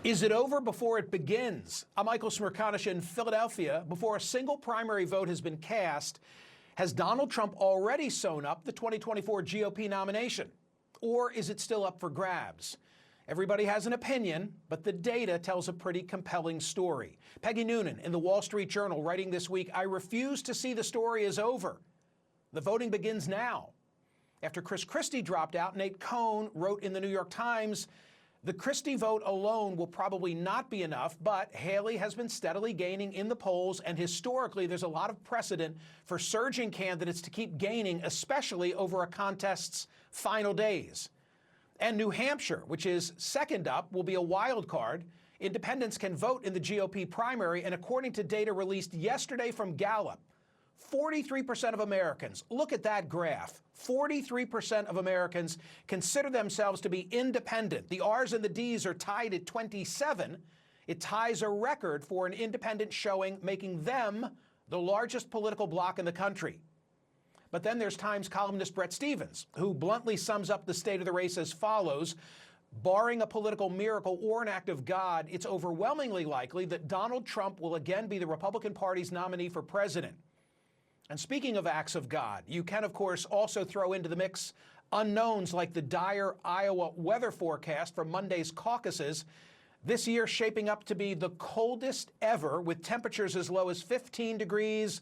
Is it over before it begins? I'm Michael Smerconish in Philadelphia. Before a single primary vote has been cast, has Donald Trump already sewn up the 2024 GOP nomination? Or is it still up for grabs? Everybody has an opinion, but the data tells a pretty compelling story. Peggy Noonan in the Wall Street Journal writing this week, I refuse to see the story is over. The voting begins now. After Chris Christie dropped out, Nate Cohn wrote in the New York Times, the Christie vote alone will probably not be enough, but Haley has been steadily gaining in the polls, and historically there's a lot of precedent for surging candidates to keep gaining, especially over a contest's final days. And New Hampshire, which is second up, will be a wild card. Independents can vote in the GOP primary, and according to data released yesterday from Gallup, 43% of Americans, look at that graph, 43% of Americans consider themselves to be independent. The R's and the D's are tied at 27. It ties a record for an independent showing, making them the largest political bloc in the country. But then there's Times columnist Bret Stephens, who bluntly sums up the state of the race as follows. Barring a political miracle or an act of God, it's overwhelmingly likely that Donald Trump will again be the Republican Party's nominee for president. And speaking of acts of God, you can, of course, also throw into the mix unknowns like the dire Iowa weather forecast for Monday's caucuses. This year shaping up to be the coldest ever, with temperatures as low as 15 degrees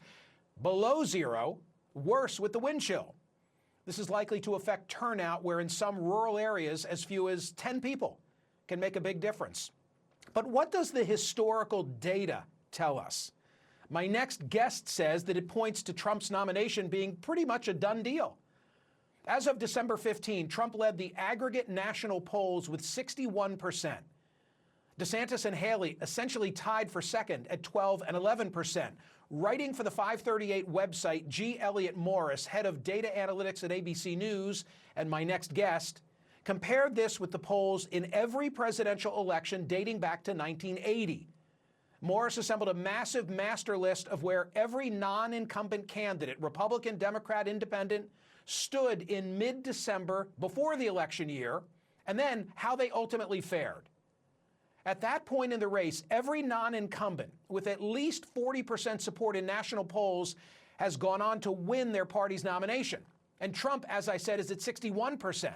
below zero, worse with the wind chill. This is likely to affect turnout, where in some rural areas as few as 10 people can make a big difference. But what does the historical data tell us? My next guest says that it points to Trump's nomination being pretty much a done deal. As of December 15, Trump led the aggregate national polls with 61%. DeSantis and Haley essentially tied for second at 12 and 11%. Writing for the 538 website, G. Elliott Morris, head of data analytics at ABC News, and my next guest, compared this with the polls in every presidential election dating back to 1980. Morris assembled a massive master list of where every non-incumbent candidate, Republican, Democrat, Independent, stood in mid-December before the election year, and then how they ultimately fared. At that point in the race, every non-incumbent with at least 40% support in national polls has gone on to win their party's nomination. And Trump, as I said, is at 61%.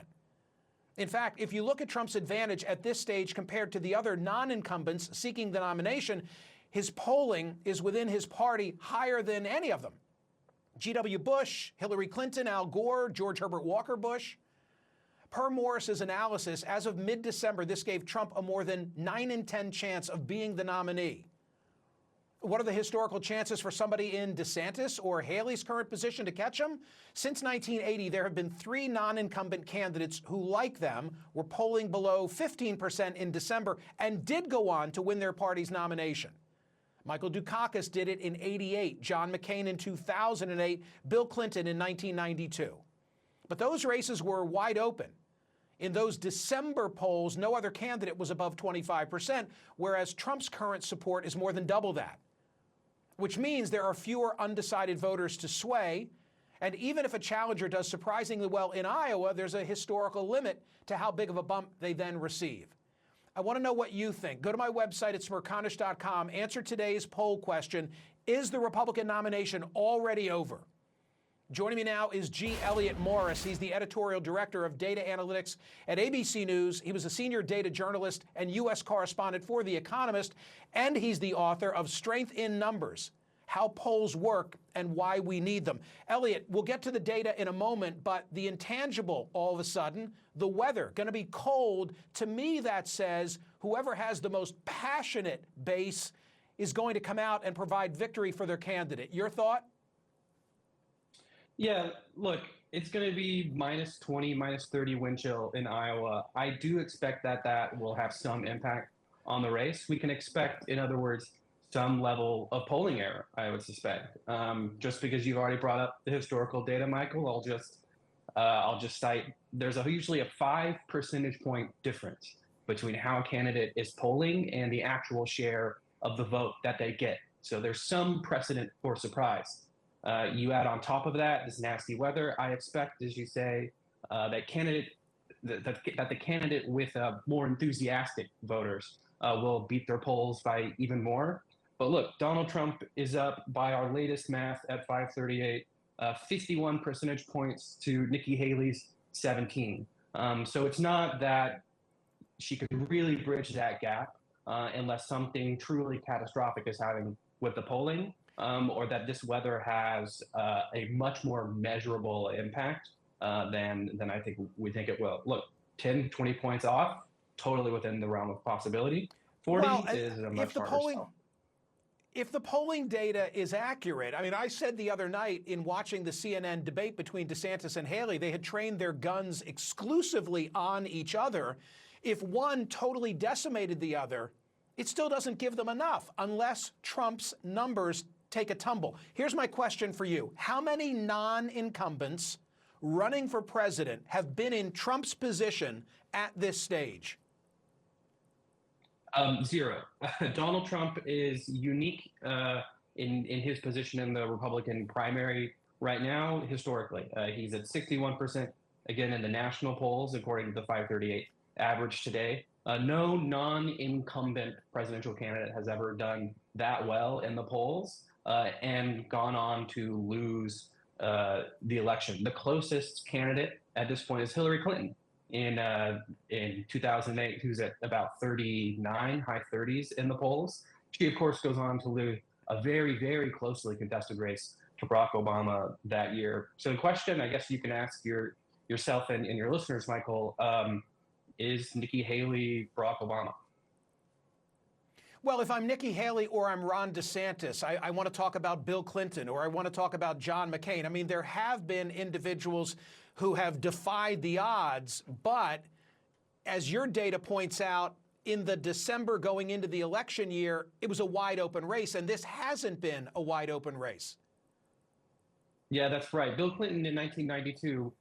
In fact, if you look at Trump's advantage at this stage compared to the other non-incumbents seeking the nomination, his polling is within his party higher than any of them. G.W. Bush, Hillary Clinton, Al Gore, George Herbert Walker Bush. Per Morris's analysis, as of mid-December, this gave Trump a more than 9 in 10 chance of being the nominee. What are the historical chances for somebody in DeSantis or Haley's current position to catch him? Since 1980, there have been 3 non-incumbent candidates who, like them, were polling below 15% in December and did go on to win their party's nomination. Michael Dukakis did it in '88, John McCain in 2008, Bill Clinton in 1992. But those races were wide open. In those December polls, no other candidate was above 25%, whereas Trump's current support is more than double that, which means there are fewer undecided voters to sway. And even if a challenger does surprisingly well in Iowa, there's a historical limit to how big of a bump they then receive. I want to know what you think. Go to my website at Smerconish.com. Answer today's poll question. Is the Republican nomination already over? Joining me now is G. Elliott Morris. He's the editorial director of data analytics at ABC News. He was a senior data journalist and U.S. correspondent for The Economist, and he's the author of Strength in Numbers: How Polls Work and Why We Need Them. Elliott, we'll get to the data in a moment, but the intangible, all of a sudden, the weather, going to be cold. To me, that says whoever has the most passionate base is going to come out and provide victory for their candidate. Your thought? Yeah, look, it's going to be minus 20, minus 30 wind chill in Iowa. I do expect that will have some impact on the race. We can expect, in other words, some level of polling error, I would suspect. Just because you've already brought up the historical data, Michael, I'll just cite there's usually a 5 percentage point difference between how a candidate is polling and the actual share of the vote that they get. So there's some precedent for surprise. You add on top of that this nasty weather. I expect, as you say, that candidate that the candidate with more enthusiastic voters will beat their polls by even more. But look, Donald Trump is up by our latest math at 538, 51 percentage points to Nikki Haley's 17. So it's not that she could really bridge that gap unless something truly catastrophic is happening with the polling, or that this weather has a much more measurable impact than I think we think it will. Look, 10, 20 points off, totally within the realm of possibility. 40 is a much harder sell. If the polling data is accurate, I mean, I said the other night in watching the CNN debate between DeSantis and Haley, they had trained their guns exclusively on each other. If one totally decimated the other, it still doesn't give them enough unless Trump's numbers take a tumble. Here's my question for you. How many non-incumbents running for president have been in Trump's position at this stage? Zero. Donald Trump is unique in his position in the Republican primary right now, historically. He's at 61%, again, in the national polls, according to the 538 average today. No non-incumbent presidential candidate has ever done that well in the polls and gone on to lose the election. The closest candidate at this point is Hillary Clinton in 2008, who's at about 39, high 30s in the polls. She, of course, goes on to lose a very, very closely contested race to Barack Obama that year. So the question I guess you can ask yourself and your listeners, Michael, is Nikki Haley Barack Obama? Well, if I'm Nikki Haley or I'm Ron DeSantis, I want to talk about Bill Clinton or I want to talk about John McCain. I mean, there have been individuals who have defied the odds, but as your data points out, in the December going into the election year, it was a wide open race, and this hasn't been a wide open race. Yeah, that's right. Bill Clinton in 1992,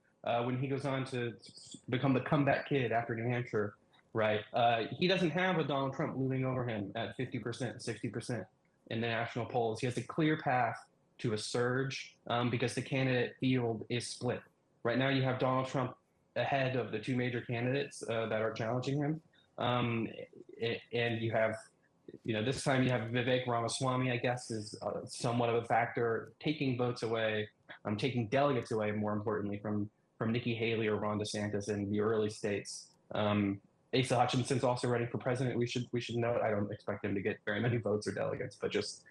when he goes on to become the comeback kid after New Hampshire, right? He doesn't have a Donald Trump looming over him at 50%, 60% in the national polls. He has a clear path to a surge because the candidate field is split. Right now, you have Donald Trump ahead of the two major candidates that are challenging him. And you have, this time you have Vivek Ramaswamy, I guess, is somewhat of a factor, taking votes away, taking delegates away, more importantly, from Nikki Haley or Ron DeSantis in the early states. Asa Hutchinson's also running for president. We should note, I don't expect him to get very many votes or delegates, but just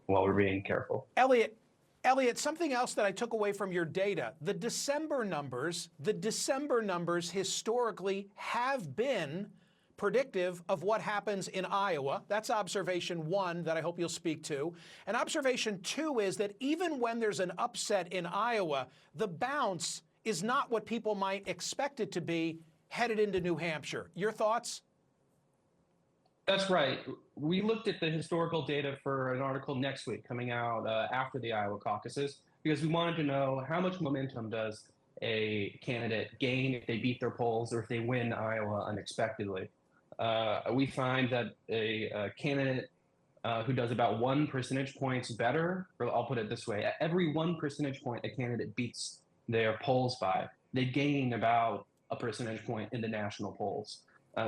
while we're being careful. Elliott, something else that I took away from your data, the December numbers historically have been predictive of what happens in Iowa. That's observation one that I hope you'll speak to. And observation two is that even when there's an upset in Iowa, the bounce is not what people might expect it to be headed into New Hampshire. Your thoughts? That's right. We looked at the historical data for an article next week coming out after the Iowa caucuses because we wanted to know how much momentum does a candidate gain if they beat their polls or if they win Iowa unexpectedly. We find that a candidate who does about 1 percentage points better, or I'll put it this way, every 1 percentage point a candidate beats their polls by, they gain about a percentage point in the national polls.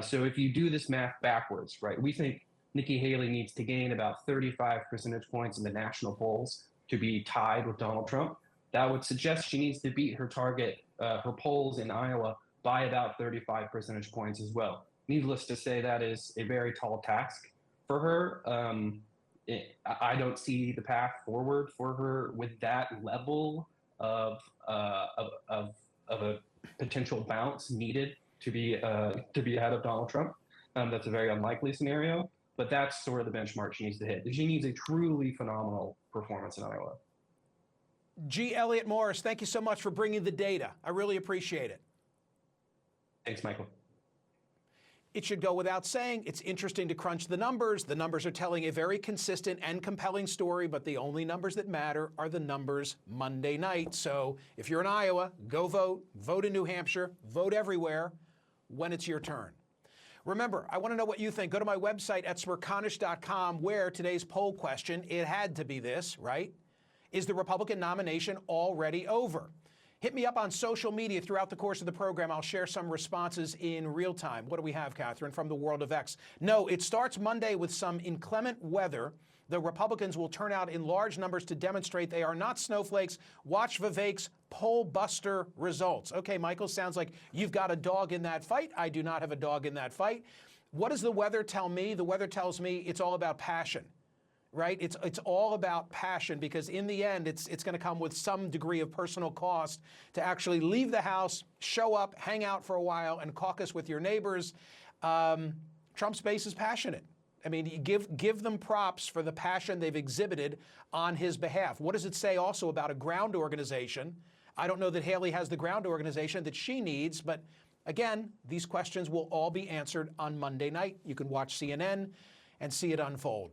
So if you do this math backwards, right, we think Nikki Haley needs to gain about 35 percentage points in the national polls to be tied with Donald Trump. That would suggest she needs to beat her target, her polls in Iowa by about 35 percentage points as well. Needless to say, that is a very tall task for her. I don't see the path forward for her with that level of a potential bounce needed to be ahead of Donald Trump. That's a very unlikely scenario, but that's sort of the benchmark she needs to hit. She needs a truly phenomenal performance in Iowa. G. Elliott Morris, thank you so much for bringing the data. I really appreciate it. Thanks, Michael. It should go without saying, it's interesting to crunch the numbers. The numbers are telling a very consistent and compelling story, but the only numbers that matter are the numbers Monday night. So if you're in Iowa, go vote, vote in New Hampshire, vote everywhere when it's your turn. Remember, I want to know what you think. Go to my website at Smerconish.com, where today's poll question, it had to be this, right? Is the Republican nomination already over? Hit me up on social media throughout the course of the program. I'll share some responses in real time. What do we have, Catherine, from the world of X? No, it starts Monday with some inclement weather. The Republicans will turn out in large numbers to demonstrate they are not snowflakes. Watch Vivek's poll buster results. Okay, Michael, sounds like you've got a dog in that fight. I do not have a dog in that fight. What does the weather tell me? The weather tells me it's all about passion. Right? It's all about passion, because in the end, it's going to come with some degree of personal cost to actually leave the house, show up, hang out for a while, and caucus with your neighbors. Trump's base is passionate. I mean, give them props for the passion they've exhibited on his behalf. What does it say also about a ground organization? I don't know that Haley has the ground organization that she needs, but again, these questions will all be answered on Monday night. You can watch CNN and see it unfold.